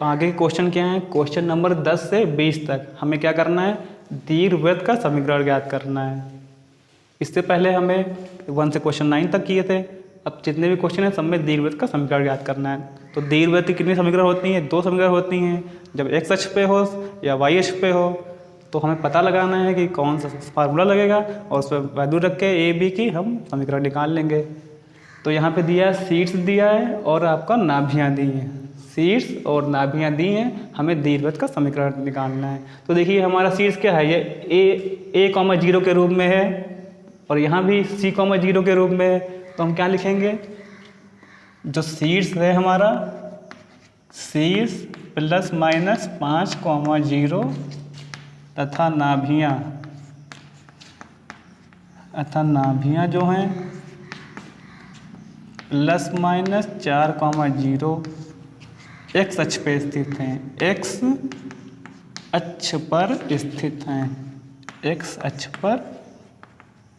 आगे के क्वेश्चन क्या है, क्वेश्चन नंबर 10 से 20 तक हमें क्या करना है, दीर्घवृत्त का समीकरण ज्ञात करना है। इससे पहले हमें 1 से क्वेश्चन 9 तक किए थे। अब जितने भी क्वेश्चन हैं सब में दीर्घवृत्त का समीकरण ज्ञात करना है। तो दीर्घवृत्त की कितनी समीकरण होती हैं, 2 समीकरण होती हैं। जब x अक्ष पे हो या y अक्ष पे हो तो हमें पता लगाना है कि कौन सा फार्मूला लगेगा और उस पर वैल्यू रख के a b की हम समीकरण निकाल लेंगे। तो यहाँ पे दिया है, शीर्ष दिया है और आपका नाभियाँ दी हैं। शीर्ष और नाभियाँ दी हैं, हमें दीर्घवृत्त का समीकरण निकालना है। तो देखिए हमारा शीर्ष क्या है, ये a 0 के रूप में है और यहाँ भी c 0 के रूप में है। तो हम क्या लिखेंगे, जो शीर्ष है हमारा, शीर्ष प्लस माइनस 5, 0 तथा नाभियाँ जो हैं प्लस माइनस 4, 0 x अक्ष पे स्थित हैं, x अक्ष पर स्थित हैं, x अक्ष पर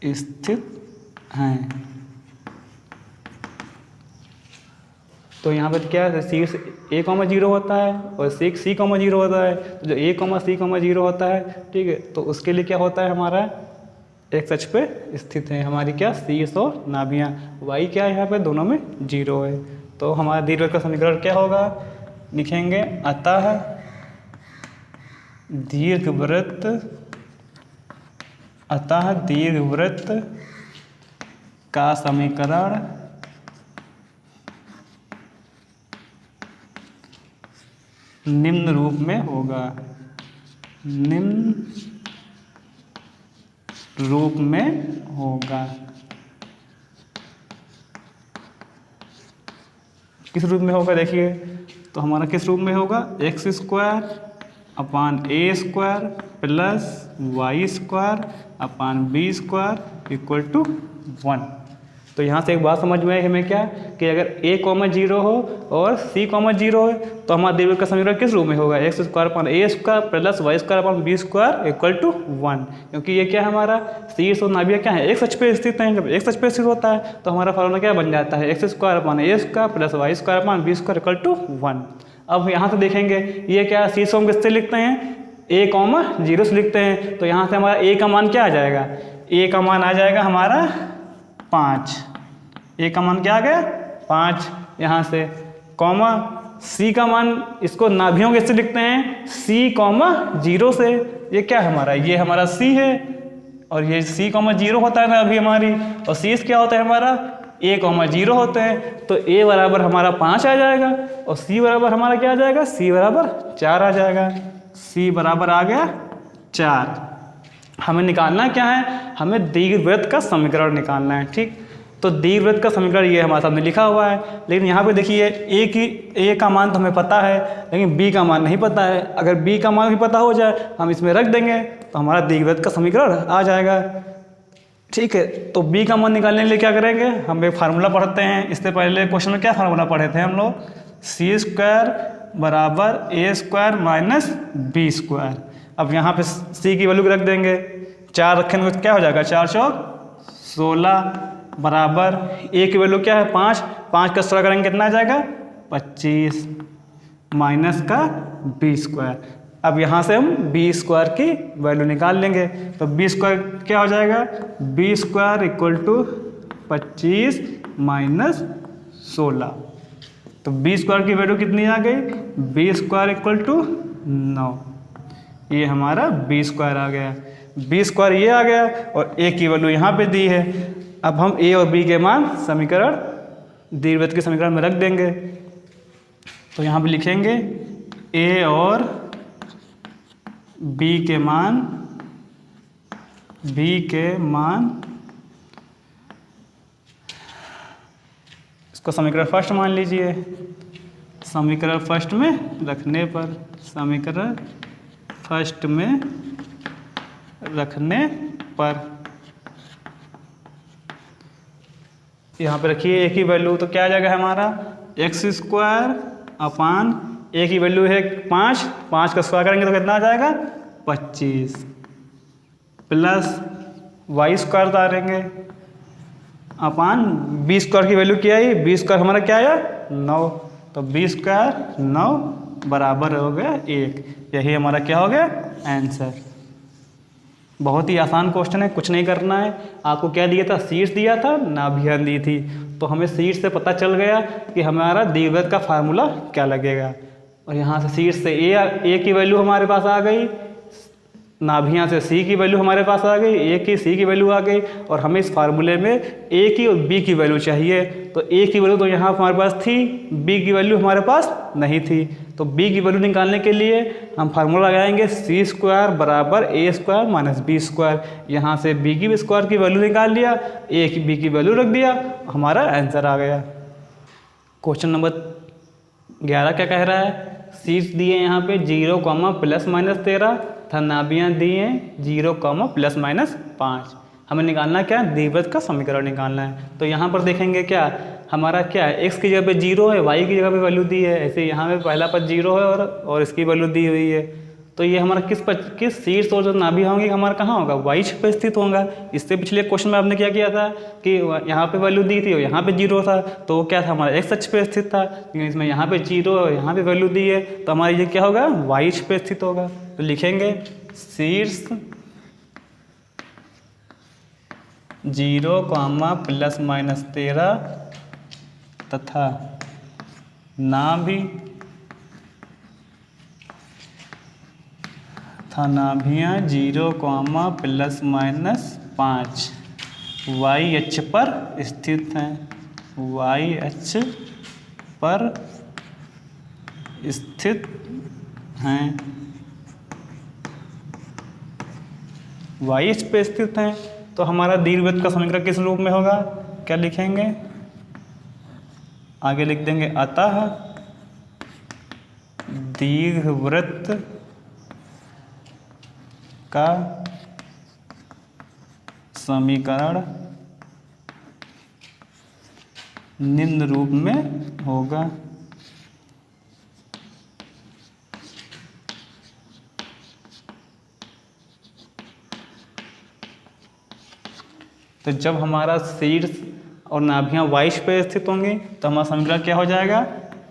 स्थित हैं। तो यहाँ पर क्या है, शीर्ष a 0 होता है और c 0 होता है। तो जो a c 0 होता है, ठीक है, तो उसके लिए क्या होता है, हमारा x अक्ष पे स्थित है हमारी क्या, शीर्ष और नाभियाँ। y क्या है यहाँ पे, दोनों में 0 है। तो हमारा दीर्घवृत्त का समीकरण क्या होगा, लिखेंगे अतः दीर्घवृत्त का समीकरण निम्न रूप में होगा, निम्न रूप में होगा। किस रूप में होगा, देखिए तो हमारा किस रूप में होगा, x² upon a² plus y² upon b² equal to 1। तो यहाँ से एक बात समझ में आई हमें क्या, कि अगर a 0 हो और c 0 हो तो हमारा दीर्घवृत्त का समीकरण किस रूप में होगा, x² upon a² plus y² upon b² equal to 1। क्योंकि ये क्या है, हमारा शीर्ष और नाभियाँ क्या है, x अक्ष पे स्थित हैं। जब x अक्ष पे स्थित होता है तो हमारा फॉर्मूला क्या बन जाता है, x² upon a² plus y² upon b² equal to 1। अब यहाँ से देखेंगे ये क्या, शीर्ष को हम किससे लिखते हैं, a 0 से लिखते हैं। तो यहाँ से हमारा a का मान क्या आ जाएगा, a का मान आ जाएगा हमारा 5। a का मान क्या आ गया, 5। यहाँ से कॉमा c का मान, इसको नाभियों के से लिखते हैं c 0 से। ये क्या है हमारा, ये हमारा c है और ये c 0 होता है ना अभी हमारी, और शीर्ष क्या होता है हमारा, a 0 होते हैं। तो a बराबर हमारा 5 आ जाएगा और c बराबर हमारा क्या आ जाएगा, c बराबर 4 आ जाएगा। c बराबर आ गया 4। हमें निकालना क्या है, हमें दीर्घवृत्त का समीकरण निकालना है, ठीक। तो दीर्घवृत्त का समीकरण ये हमारे सामने लिखा हुआ है, लेकिन यहाँ पे देखिए a का मान तो हमें पता है लेकिन b का मान नहीं पता है। अगर b का मान भी पता हो जाए, हम इसमें रख देंगे तो हमारा दीर्घवृत्त का समीकरण आ जाएगा, ठीक है। तो b का मान निकालने के लिए क्या करेंगे, हम एक फार्मूला पढ़ते हैं। इससे पहले क्वेश्चन में क्या फार्मूला पढ़े थे हम लोग, c² बराबर a² माइनस b²। अब यहाँ पे c की वैल्यू रख देंगे, 4 रखेंगे तो क्या हो जाएगा, 4 चौक 16 बराबर a की वैल्यू क्या है, 5 का 16 करेंगे कितना आ जाएगा, 25 माइनस का b²। अब यहाँ से हम b² की वैल्यू निकाल लेंगे। तो b² क्या हो जाएगा, b² इक्वल टू 25 माइनस 16। तो b² की वैल्यू कितनी आ गई, b² इक्वल टू 9। ये हमारा b² आ गया, b² ये आ गया और a की वैल्यू यहाँ पे दी है। अब हम a और b के मान समीकरण दीर्घवृत्त के समीकरण में रख देंगे। तो यहाँ पे लिखेंगे a और b के मान, इसको समीकरण फर्स्ट मान लीजिए। समीकरण फर्स्ट में रखने पर यहाँ पे रखिए a की वैल्यू, तो क्या आ जाएगा हमारा, x² अपान a की वैल्यू है 5 का स्क्वायर करेंगे तो कितना आ जाएगा, 25 प्लस y² उतारेंगे अपान b² की वैल्यू क्या है, b² हमारा क्या आया 9। तो b² 9 बराबर हो गया 1। यही हमारा क्या हो गया आंसर। बहुत ही आसान क्वेश्चन है, कुछ नहीं करना है। आपको क्या दिया था, शीर्ष दिया था, नाभियाँ दी थी, तो हमें शीर्ष से पता चल गया कि हमारा दीर्घवृत्त का फार्मूला क्या लगेगा। और यहाँ से शीर्ष से ए की वैल्यू हमारे पास आ गई, नाभियाँ से सी की वैल्यू हमारे पास आ गई, ए की सी की वैल्यू आ गई, और हमें इस फार्मूले में ए की और बी की वैल्यू चाहिए। तो ए की वैल्यू तो यहाँ हमारे पास थी, बी की वैल्यू हमारे पास नहीं थी। तो बी की वैल्यू निकालने के लिए हम फार्मूला लगाएंगे सी स्क्वायर बराबर ए स्क्वायर माइनस बी स्क्वायर। यहाँ से बी की स्क्वायर की वैल्यू निकाल लिया, ए की बी की वैल्यू रख दिया, हमारा आंसर आ गया। क्वेश्चन नंबर 11 क्या कह रहा है, शीर्ष दिए यहाँ पे 0, ±13 तथा नाभियाँ दिए 0, ±5। हमें निकालना क्या है, दीर्घवृत्त का समीकरण निकालना है। तो यहाँ पर देखेंगे क्या हमारा क्या है, x की जगह पे 0 है, y की जगह पे वैल्यू दी है, ऐसे यहाँ पे पहला पद 0 है और इसकी वैल्यू दी हुई है। तो ये हमारा किस शीर्ष और जो नाभि होंगे हमारा कहाँ होगा, y अक्ष पे स्थित होगा। इससे पिछले क्वेश्चन में आपने क्या किया था कि यहाँ पे वैल्यू दी थी और यहाँ पे 0 था, तो वो क्या था, हमारा x अक्ष पे स्थित था। लेकिन इसमें यहाँ पे 0 और यहाँ पे वैल्यू दी है, तो हमारा ये क्या होगा, y अक्ष पे स्थित होगा। तो लिखेंगे शीर्ष 0, ±13 तथा नाभियाँ 0, ±5 y अक्ष पर स्थित हैं, y अक्ष पर स्थित हैं, y अक्ष पे स्थित हैं। तो हमारा दीर्घवृत्त का समीकरण किस रूप में होगा, क्या लिखेंगे, आगे लिख देंगे अतः दीर्घवृत्त का समीकरण निम्न रूप में होगा। तो जब हमारा शीर्ष और नाभियाँ y पे स्थित होंगी तो हमारा समीकरण क्या हो जाएगा,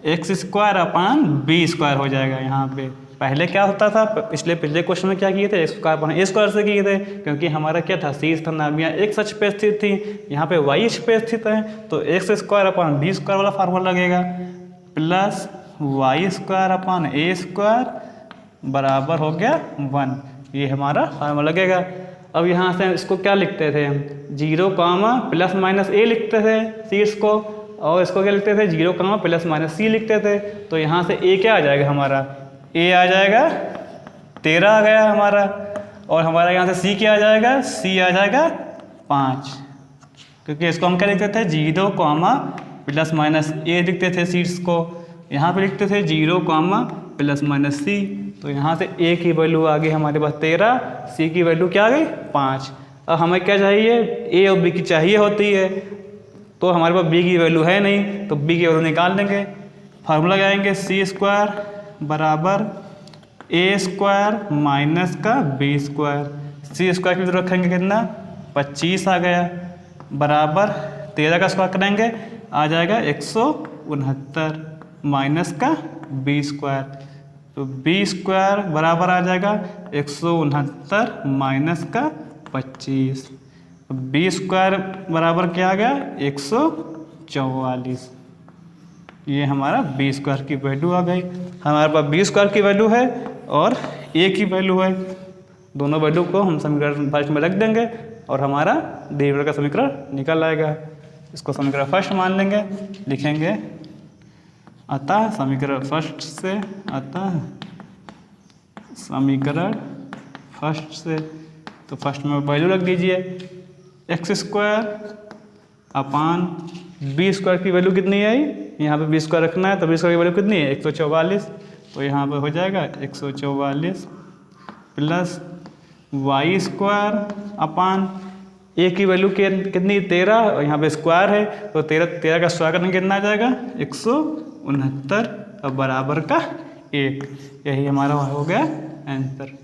x² हो जाएगा। यहाँ पे पहले क्या होता था, पिछले क्वेश्चन में क्या किए थे, x² से किए थे, क्योंकि हमारा क्या था, शीर्ष था, नाभियाँ x अक्ष पे स्थित थी, यहाँ पे y अक्ष पे स्थित है, तो x² वाला फार्मूला लगेगा, प्लस y² बराबर हो गया 1। ये हमारा फार्मूला लगेगा। अब यहाँ से इसको क्या लिखते थे हम, 0, ±a लिखते थे शीर्ष को, और इसको क्या लिखते थे, 0, ±c लिखते थे। तो यहाँ से a क्या आ जाएगा, हमारा a आ जाएगा 13 आ गया हमारा, और हमारा यहाँ से c क्या आ जाएगा, c आ जाएगा 5, क्योंकि इसको हम क्या लिखते थे, 0, ±a लिखते थे शीर्ष को, यहाँ पे लिखते थे 0, ±c। तो यहाँ से a की वैल्यू आ गई हमारे पास 13, c की वैल्यू क्या आ गई 5। अब हमें क्या चाहिए, a और b की चाहिए होती है, तो हमारे पास b की वैल्यू है नहीं, तो b की वैल्यू निकाल देंगे। फार्मूला लगाएंगे c² बराबर a² माइनस का b²। c² की तरफ रखेंगे कितना, 25 आ गया, बराबर 13 का स्क्वायर करेंगे आ जाएगा 169 माइनस का b²। तो b² बराबर आ जाएगा 169 माइनस का 25। b² बराबर क्या आ गया, 144। ये हमारा b² की वैल्यू आ गई। हमारे पास b² की वैल्यू है और a की वैल्यू है, दोनों वैल्यू को हम समीकरण फर्स्ट में रख देंगे और हमारा दीर्घवृत्त का समीकरण निकल आएगा। इसको समीकरण फर्स्ट मान लेंगे, लिखेंगे अतः समीकरण फर्स्ट से, अतः समीकरण फर्स्ट से, तो फर्स्ट में वैल्यू रख दीजिए x² अपान b² की वैल्यू कितनी आई, यहाँ पे b² रखना है, तो b² की वैल्यू कितनी है 144। तो यहाँ पे हो जाएगा 144 प्लस y² अपान a की वैल्यू कितनी 13, और यहाँ पे स्क्वायर है, तो 13 का स्क्वायर करने कितना आ जाएगा 169 और बराबर का 1। यही हमारा हो गया आंसर।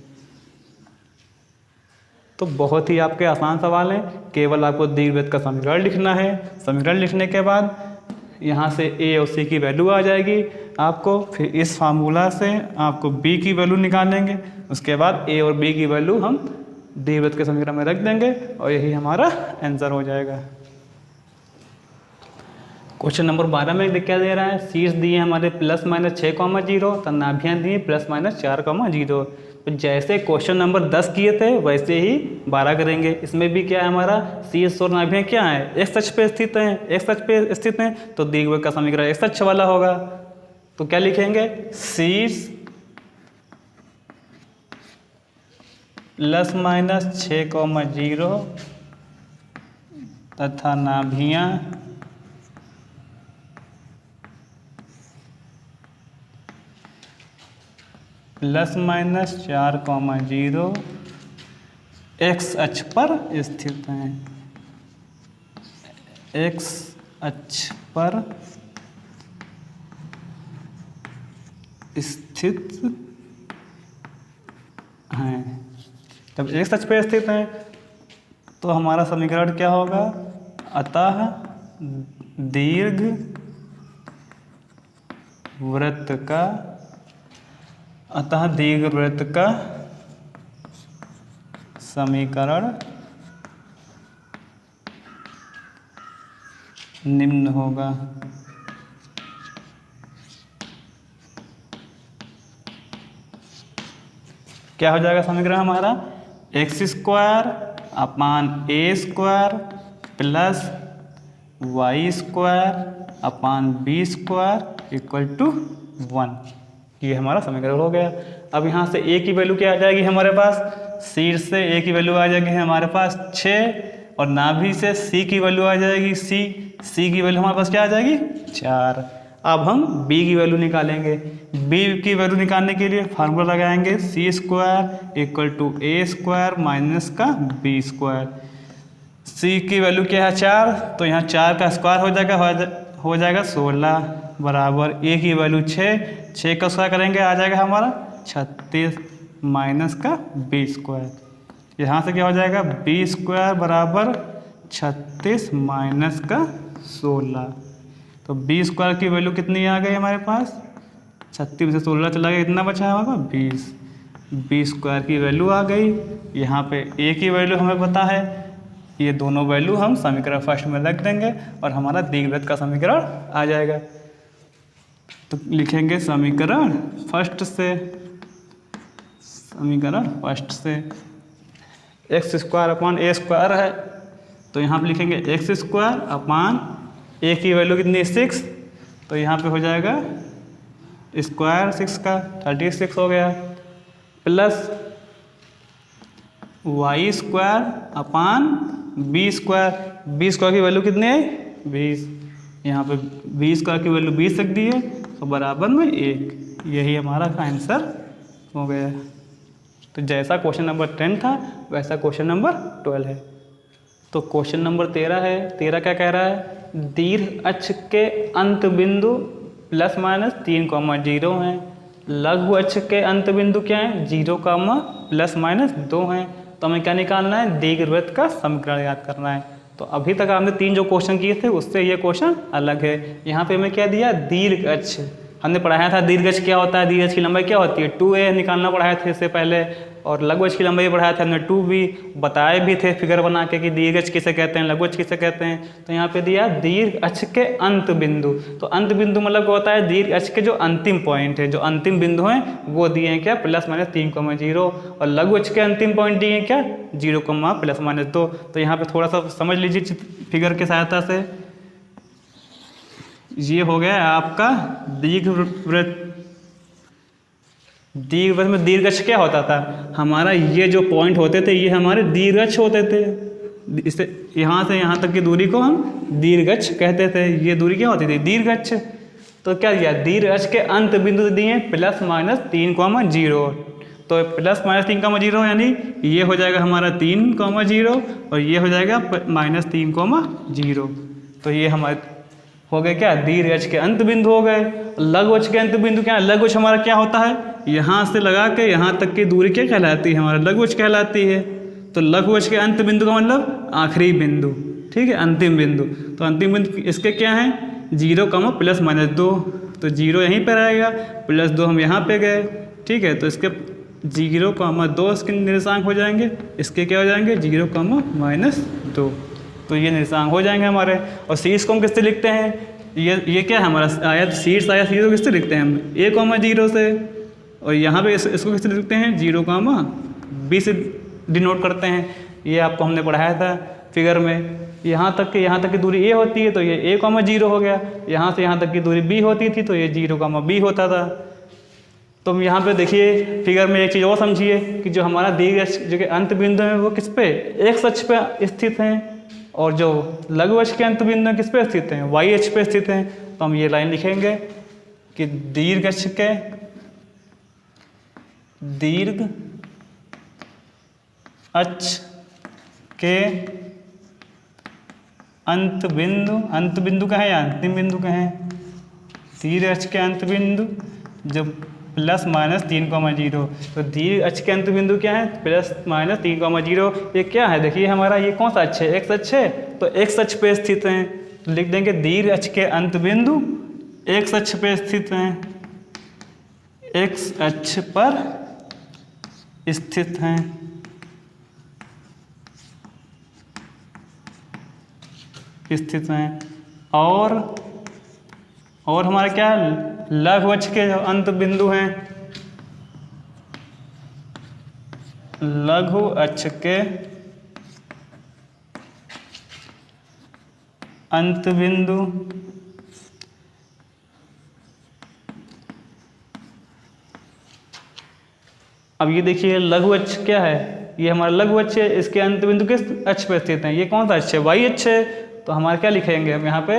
तो बहुत ही आपके आसान सवाल है, केवल आपको दीर्घवृत्त का समीकरण लिखना है। समीकरण लिखने के बाद यहाँ से a और c की वैल्यू आ जाएगी, आपको, फिर इस फार्मूला से आपको b की वैल्यू निकालेंगे, उसके बाद a और b की वैल्यू हम दीर्घवृत्त के समीकरण में रख देंगे और यही हमारा आंसर हो जाएगा। क्वेश्चन नंबर 12 में क्या दे रहा है, शीर्ष दिए हमारे +-6,0 तो नाभियाँ दिए +-4,0। तो जैसे क्वेश्चन नंबर 10 किए थे वैसे ही 12 करेंगे। इसमें भी क्या है, हमारा शीर्ष और नाभियाँ क्या है, एक्स अक्ष पे स्थित हैं, एक्स अक्ष पे स्थित हैं, तो दीर्घवृत्त का समीकरण एक्स अक्ष वाला होगा। तो क्या लिखेंगे, शीर्ष +-6,0 तथा नाभियाँ +-4,0 एक्स अक्ष पर स्थित हैं, एक्स अक्ष पर स्थित हैं। जब एक्स अक्ष पर स्थित हैं तो हमारा समीकरण क्या होगा, अतः दीर्घवृत्त का समीकरण निम्न होगा। क्या हो जाएगा समीकरण हमारा, x² upon a² plus y² upon b² equal to 1। ये हमारा समीकरण हो गया। अब यहाँ से a की वैल्यू क्या आ जाएगी हमारे पास, शीर्ष से a की वैल्यू आ जाएगी हमारे पास 6 और नाभि से c की वैल्यू आ जाएगी c की वैल्यू हमारे पास क्या आ जाएगी 4। अब हम b की वैल्यू निकालेंगे। b की वैल्यू निकालने के लिए फार्मूला लगाएंगे c² equal to a² minus का b²। c की वैल्यू क्या है 4, तो यहाँ 4 का स्क्वायर हो जाएगा 16 बराबर a की वैल्यू 6 का स्क्वायर करेंगे आ जाएगा हमारा 36 माइनस का b²। यहाँ से क्या हो जाएगा b² बराबर 36 माइनस का 16। तो b² की वैल्यू कितनी आ गई हमारे पास, 36 में से 16 चला गया, कितना बचा है हमारा 20। b² की वैल्यू आ गई। यहाँ पे a की वैल्यू हमें पता है, ये दोनों वैल्यू हम समीकरण फर्स्ट में रख देंगे और हमारा दीर्घवृत्त का समीकरण आ जाएगा। तो लिखेंगे समीकरण फर्स्ट से x² अपान a² है, तो यहाँ पे लिखेंगे x² अपान a की वैल्यू कितनी 6, तो यहाँ पे हो जाएगा स्क्वायर 6 का 36 हो गया, प्लस y² अपान b² की वैल्यू कितनी है 20, यहाँ पे b² की वैल्यू 20 रख दी है तो बराबर में 1। यही हमारा आंसर हो गया। तो जैसा क्वेश्चन नंबर 10 था वैसा क्वेश्चन नंबर 12 है। तो क्वेश्चन नंबर 13 है। 13 क्या कह रहा है, दीर्घ अक्ष के अंत बिंदु ±3,0 हैं, लघु अक्ष के अंत बिंदु क्या है 0, ±2 हैं। तो हमें क्या निकालना है, दीर्घवृत्त का समीकरण याद करना है। तो अभी तक हमने 3 जो क्वेश्चन किए थे उससे ये क्वेश्चन अलग है। यहाँ पे हमें क्या दिया, दीर्घ अक्ष। हमने पढ़ाया था दीर्घ अक्ष क्या होता है, दीर्घ अक्ष की लंबाई क्या होती है 2a निकालना पढ़ाया थे इससे पहले, और लघु अक्ष की लंबाई पढ़ाया था हमने 2b, बताए भी थे फिगर बना के कि दीर्घ अक्ष किसे कहते हैं, लघु अक्ष किसे कहते हैं। तो यहाँ पे दिया दीर्घ अक्ष के अंत बिंदु। तो अंत बिंदु मतलब होता है दीर्घ अक्ष के जो अंतिम पॉइंट है, जो अंतिम बिंदु हैं वो दिए हैं क्या ±3,0, और लघु अक्ष के अंतिम पॉइंट दिए हैं क्या 0, ±2। तो यहाँ पे थोड़ा सा समझ लीजिए फिगर की सहायता से। ये हो गया आपका दीर्घवृत्त। दीर्घवृत्त में दीर्घ अक्ष क्या होता था हमारा, ये जो पॉइंट होते थे ये हमारे दीर्घ अक्ष होते थे। इससे यहाँ से यहाँ तक की दूरी को हम दीर्घ अक्ष कहते थे। ये दूरी क्या होती थी दीर्घ अक्ष। तो क्या दिया, दीर्घ अक्ष के अंत बिंदु दिए ±3,0। तो ±3,0 यानी ये हो जाएगा हमारा 3,0 और ये हो जाएगा -3,0। तो ये हमारे हो गए क्या दीर्घ अक्ष के अंत बिंदु हो गए। लघु अक्ष के अंत बिंदु क्या है, लघु अक्ष हमारा क्या होता है, यहाँ से लगा के यहाँ तक की दूरी क्या कहलाती है, हमारा लघु अक्ष कहलाती है। तो लघु अक्ष के अंत बिंदु का मतलब आखिरी बिंदु, ठीक है, अंतिम बिंदु। तो अंतिम बिंदु इसके क्या है 0, ±2। तो 0 यहीं पर रहेगा, +2 हम यहाँ पे गए, ठीक है। तो इसके 0,2 इसके निर्देशांक हो जाएंगे, इसके क्या हो जाएंगे 0,-2, तो ये निर्देशांक हो जाएंगे हमारे। और शीर्ष को हम किससे लिखते हैं, ये क्या है हमारा आयत, शीर्ष आयत को किससे लिखते हैं हम a,0 से, और यहाँ पे इसको किससे लिखते हैं 0,b से डिनोट करते हैं। ये आपको हमने पढ़ाया था फिगर में। यहाँ तक की दूरी a होती है तो ये a,0 हो गया, यहाँ से यहाँ तक की दूरी b होती थी तो ये 0,b होता था। तो हम यहाँ पे देखिए फिगर में एक चीज़ और समझिए कि जो हमारा दीर्घ अक्ष जो कि अंत बिंदु है वो किस पे, x अक्ष पे स्थित हैं, और जो लघु अक्ष के अंत बिंदु किस पे स्थित हैं, y अक्ष पे स्थित हैं। तो हम ये लाइन लिखेंगे कि दीर्घ अक्ष के अंत बिंदु का है या अंतिम बिंदु का है, दीर्घ अक्ष के अंत बिंदु जो +-3,0, तो दीर्घ अक्ष के अंत बिंदु क्या है +-3,0। ये क्या है देखिए हमारा, ये कौन सा अक्ष है, x अक्ष है, तो x अक्ष पे स्थित हैं, तो लिख देंगे दीर्घ अक्ष के अंत बिंदु x अक्ष पे स्थित हैं, x अक्ष पर स्थित हैं। और हमारा क्या है, लघु अक्ष के जो अंत बिंदु हैं, लघु अक्ष के अंत बिंदु अब ये देखिए लघु अक्ष क्या है, ये हमारा लघु अक्ष है, इसके अंत बिंदु किस अक्ष पर स्थित हैं, ये कौन सा अक्ष है, y अक्ष है। तो हमारा क्या लिखेंगे हम यहाँ पे,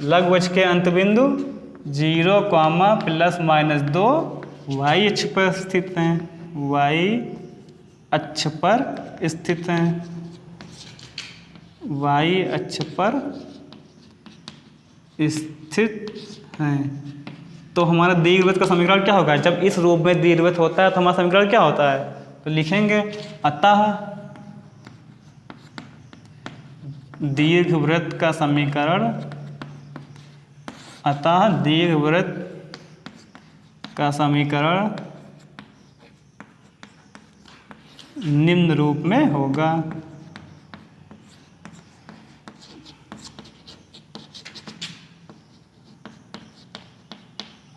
लघु अक्ष के अंत बिंदु 0, ±2 y अक्ष पर स्थित हैं, y अक्ष पर स्थित हैं, y अक्ष पर स्थित हैं। तो हमारा दीर्घवृत्त का समीकरण क्या होगा, जब इस रूप में दीर्घवृत्त होता है तो हमारा समीकरण क्या होता है, तो लिखेंगे अतः दीर्घवृत्त का समीकरण, अतः दीर्घवृत्त का समीकरण निम्न रूप में होगा।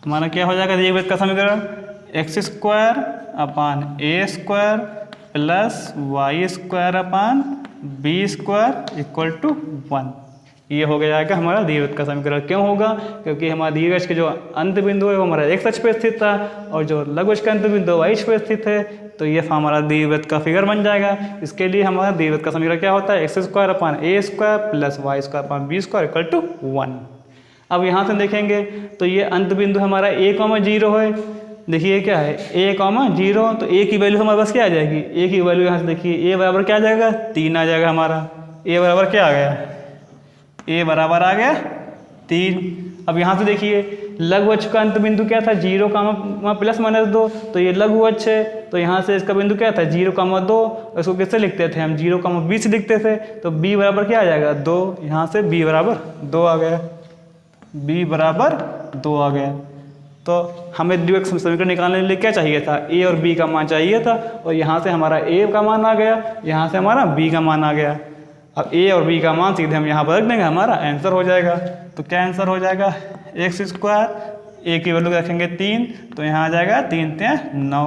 हमारा क्या हो जाएगा दीर्घवृत्त का समीकरण, x² upon a² plus y² upon b² equal to 1। ये हो जाएगा हमारा दीर्घवृत्त का समीकरण। क्यों होगा, क्योंकि हमारा दीर्घ अक्ष के जो अंत बिंदु है वो हमारा x अक्ष पे स्थित था, और जो लघु अक्ष का अंत बिंदु y अक्ष पे स्थित है, तो ये हमारा दीर्घवृत्त का फिगर बन जाएगा। इसके लिए हमारा दीर्घवृत्त का समीकरण क्या होता है, x² upon a² plus y² upon b² equal to 1। अब यहाँ से देखेंगे तो ये अंत बिंदु हमारा a,0 है। देखिए क्या है a,0, तो a की वैल्यू हमारे पास क्या आ जाएगी, a की वैल्यू यहाँ से देखिए a बराबर क्या आ जाएगा 3 आ जाएगा हमारा, a बराबर क्या आ गया, a बराबर आ गया 3। अब यहाँ से देखिए लघु अक्ष का अंत बिंदु क्या था 0, ±2, तो ये लघु अक्ष है, तो यहाँ से इसका बिंदु क्या था 0,2, इसको किससे लिखते थे हम 0,b से लिखते थे, तो b बराबर क्या आ जाएगा 2, यहाँ से b बराबर 2 आ गया, b बराबर 2 आ गया। तो हमें द्विघात समीकरण निकालने के लिए क्या चाहिए था, a और b का मान चाहिए था, और यहाँ से हमारा a का मान आ गया, यहाँ से हमारा b का मान आ गया। अब a और b का मान सीधे हम यहाँ पर रख देंगे, हमारा आंसर हो जाएगा। तो क्या आंसर हो जाएगा, x², a की वैल्यू रखेंगे 3, तो यहाँ आ जाएगा 3 × 9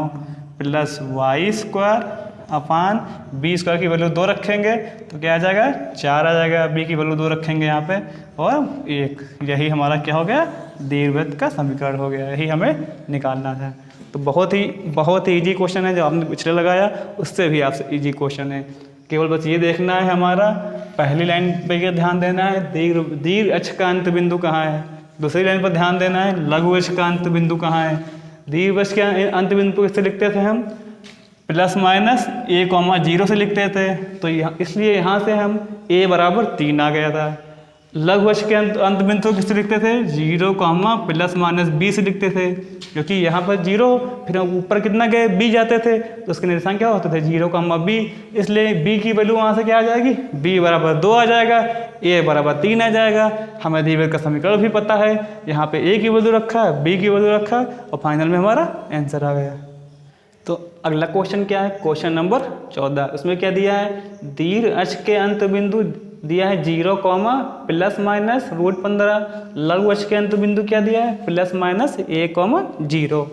प्लस y² अपान b² की वैल्यू 2 रखेंगे तो क्या आ जाएगा 4 आ जाएगा, b की वैल्यू 2 रखेंगे यहाँ पे और 1। यही हमारा क्या हो गया, दीर्घवृत्त का समीकरण हो गया, यही हमें निकालना था। तो बहुत ही इजी क्वेश्चन है, जो आपने पिछले लगाया उससे भी आपसे इजी क्वेश्चन है। केवल बस ये देखना है हमारा पहली लाइन पे ये ध्यान देना है दीर्घ अक्ष का अंत बिंदु कहाँ है, दूसरी लाइन पर ध्यान देना है लघु अक्ष का अंत बिंदु कहाँ है। दीर्घ अक्ष के अंत बिंदु को इससे लिखते थे हम ±a,0 से लिखते थे, तो इसलिए यहाँ से हम a बराबर 3 आ गया था। लघुवच के अंत बिंदु किससे लिखते थे, 0 प्लस माइनस बी से लिखते थे, क्योंकि यहाँ पर 0 फिर ऊपर कितना गए b जाते थे, तो उसके निर्देशांक क्या होते थे 0 b, इसलिए b की वैल्यू वहाँ से क्या आ जाएगी, b बराबर 2 आ जाएगा, a बराबर 3 आ जाएगा। हमें द्विघात का समीकरण भी पता है, यहाँ पे a की वैल्यू रखा है, b की वैल्यू रखा और फाइनल में हमारा आंसर आ गया। तो अगला क्वेश्चन क्या है, क्वेश्चन नंबर 14, उसमें क्या दिया है, दीर्घ अक्ष के अंत बिंदु दिया है 0 प्लस माइनस √15, लघु अक्ष के अंत बिंदु क्या दिया है, प्लस माइनस a 0।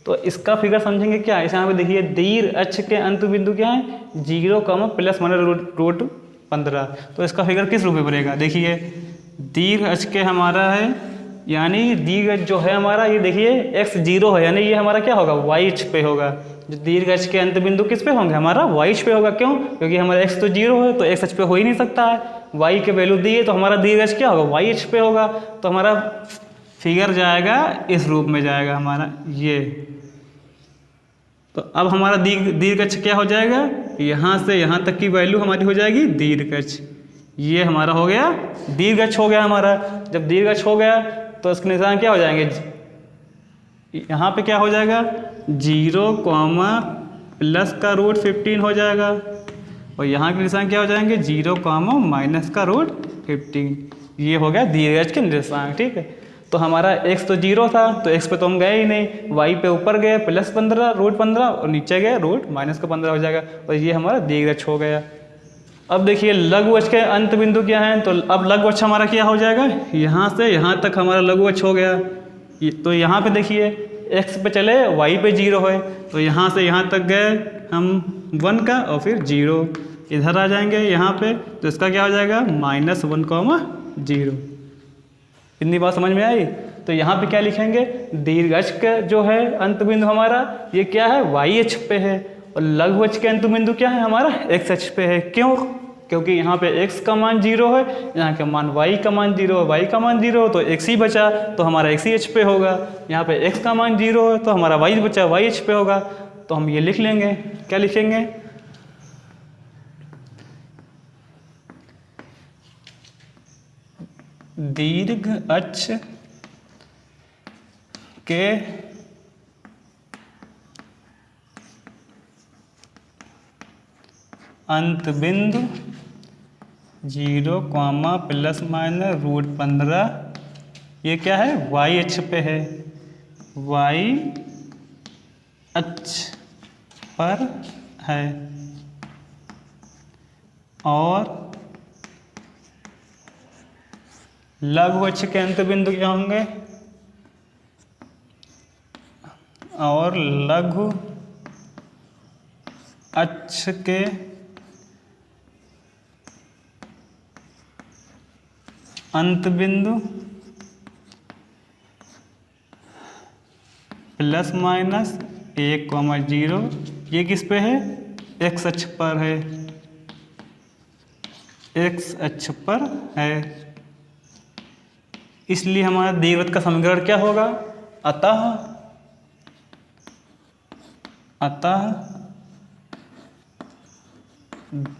तो इसका फिगर समझेंगे क्या, इस यहाँ पे देखिए दीर्घ अक्ष के अंत बिंदु क्या है, 0 प्लस माइनस √15। तो इसका फिगर किस रूप में बनेगा, देखिए दीर्घ अक्ष के हमारा है, यानी दीर्घ जो है हमारा, ये देखिए x 0 है, यानी ये हमारा क्या होगा, y अक्ष पे होगा। जो दीर्घ अक्ष के अंत बिंदु किस पे होंगे, हमारा y अक्ष पे होगा। क्यों, क्योंकि हमारा x तो 0 है, तो x अक्ष पे हो ही नहीं सकता है, y के वैल्यू दी है, तो हमारा दीर्घ अक्ष क्या होगा, y अक्ष पे होगा। तो हमारा फिगर जाएगा इस रूप में जाएगा हमारा ये। तो अब हमारा दीर्घ अक्ष क्या हो जाएगा, यहाँ से यहाँ तक की वैल्यू हमारी हो जाएगी दीर्घ अक्ष। ये हमारा हो गया दीर्घ अक्ष हो गया हमारा। जब दीर्घ अक्ष हो गया तो इसके निशान क्या हो जाएंगे, यहाँ पे क्या हो जाएगा 0 प्लस का √15 हो जाएगा, और यहाँ के निशान क्या हो जाएंगे 0 माइनस का √15। ये हो गया दीर्घ अक्ष के निर्देशांक, ठीक है। तो हमारा x तो 0 था, तो x पे तो हम गए ही नहीं, y पे ऊपर गए +15 √15 और नीचे गए -15 हो जाएगा, और ये हमारा दीर्घ अक्ष हो गया। अब देखिए लघु अक्ष के अंत बिंदु क्या है, तो अब लघु अक्ष हमारा क्या हो जाएगा, यहाँ से यहाँ तक हमारा लघु अक्ष हो गया। तो यहाँ पे देखिए x पे चले, y पे 0 है, तो यहाँ से यहाँ तक गए हम 1 का और फिर 0 इधर आ जाएंगे यहाँ पे, तो इसका क्या हो जाएगा -1, 0। इतनी बात समझ में आई। तो यहाँ पे क्या लिखेंगे, दीर्घ अक्ष का जो है अंत बिंदु हमारा ये क्या है, y अक्ष पे है, और लघु अक्ष के अंत बिंदु क्या है हमारा, x अक्ष पे है। क्यों, क्योंकि यहाँ पे x का मान 0 है, यहाँ के मान y का मान 0 है, y का मान 0 तो x ही बचा, तो हमारा x ही अक्ष पे होगा। यहाँ पे x का मान 0 है, तो हमारा y बचा, y अक्ष पे होगा। तो हम ये लिख लेंगे, क्या लिखेंगे, दीर्घ अक्ष के अंत बिंदु 0 प्लस माइनस √15, ये क्या है y अक्ष पे है, y अक्ष पर है, और लघु अक्ष के अंत बिंदु क्या होंगे, और लघु अक्ष के अंत बिंदु प्लस माइनस 1, 0, ये किस पे है, x अक्ष पर है, x अक्ष पर है। इसलिए हमारा दीर्घवृत्त का समीकरण क्या होगा, अतः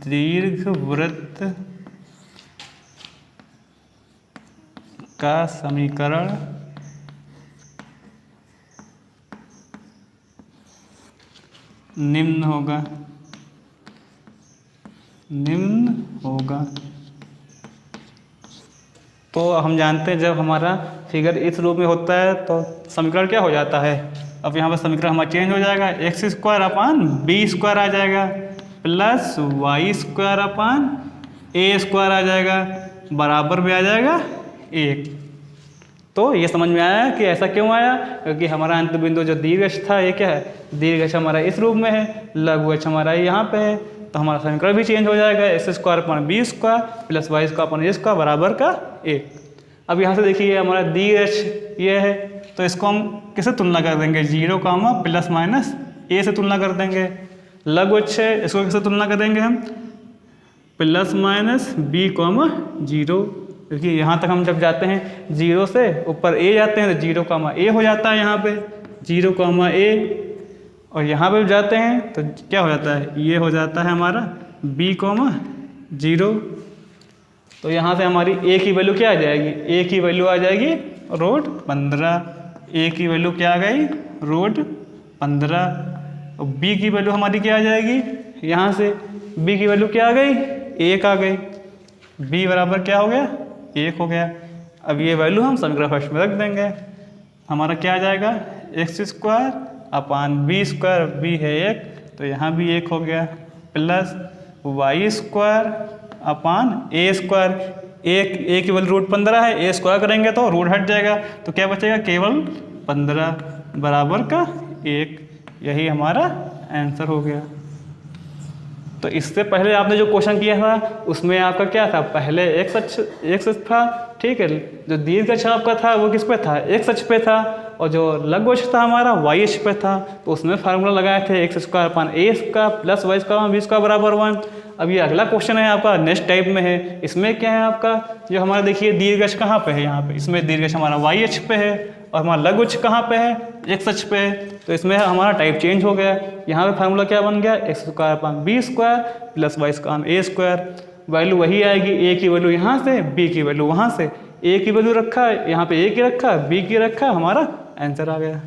दीर्घवृत्त का समीकरण निम्न होगा। तो हम जानते हैं जब हमारा फिगर इस रूप में होता है तो समीकरण क्या हो जाता है, अब यहाँ पर समीकरण हमारा चेंज हो जाएगा, x² आ जाएगा प्लस y² आ जाएगा, बराबर में आ जाएगा 1। तो ये समझ में आया कि ऐसा क्यों आया, क्योंकि हमारा अंत बिंदु जो दीर्घ अक्ष था ये क्या है, दीर्घ अक्ष हमारा इस रूप में है, लघु अक्ष हमारा यहाँ पे है, तो हमारा समीकरण भी चेंज हो जाएगा, x² प्लस y² बराबर का 1। अब यहाँ से देखिए हमारा दीर्घ अक्ष ये है, तो इसको हम किससे तुलना कर देंगे, 0 प्लस माइनस a से तुलना कर देंगे। लघु अक्ष है, इसको किससे तुलना करेंगे हम, प्लस माइनस b, 0, क्योंकि यहाँ तक हम जब जाते हैं 0 से ऊपर a जाते हैं तो 0, a हो जाता है यहाँ पे 0, a, और यहाँ पे जाते हैं तो क्या हो जाता है, ये हो जाता है हमारा b, 0। तो यहाँ से हमारी ए की वैल्यू क्या आ जाएगी, ए की वैल्यू आ जाएगी रूट 15, ए की वैल्यू क्या आ गई रूट 15। और बी की वैल्यू हमारी क्या आ जाएगी, यहाँ से बी की वैल्यू क्या आ गई 1 आ गई, बी बराबर क्या हो गया 1 हो गया। अब ये वैल्यू हम समीकरण फर्स्ट में रख देंगे, हमारा क्या आ जाएगा x² अपान b², b है 1 तो यहाँ भी 1 हो गया, प्लस y² अपान a², ए की वैल्यू रूट 15 है, ए स्क्वायर करेंगे तो रूट हट जाएगा तो क्या बचेगा केवल 15 बराबर का 1। यही हमारा आंसर हो गया। तो इससे पहले आपने जो क्वेश्चन किया था उसमें आपका क्या था, पहले एक्स अक्ष था, ठीक है, जो दीर्घ अक्ष आपका था वो किस पे था, एक्स अक्ष पे था, और जो लघु अक्ष था हमारा वाई अक्ष पे था। तो उसमें फार्मूला लगाए थे x² अपान a का प्लस y² अपान b² बराबर 1। अब ये अगला क्वेश्चन है आपका नेक्स्ट टाइप में है, इसमें क्या है आपका जो हमारा देखिए दीर्घ अक्ष कहाँ पे है, यहाँ पे इसमें दीर्घ अक्ष हमारा वाई अक्ष पे है और हमारा लघु अक्ष कहाँ पे है, एक्स अक्ष पे है। तो इसमें हमारा टाइप चेंज हो गया, यहाँ पे फार्मूला क्या बन गया x² अपान b² प्लस y² अपान a²। वैल्यू वही आएगी, a की वैल्यू यहाँ से, b की वैल्यू वहाँ से, a की वैल्यू रखा है यहाँ पे a की रखा, b की रखा, हमारा आंसर आ गया।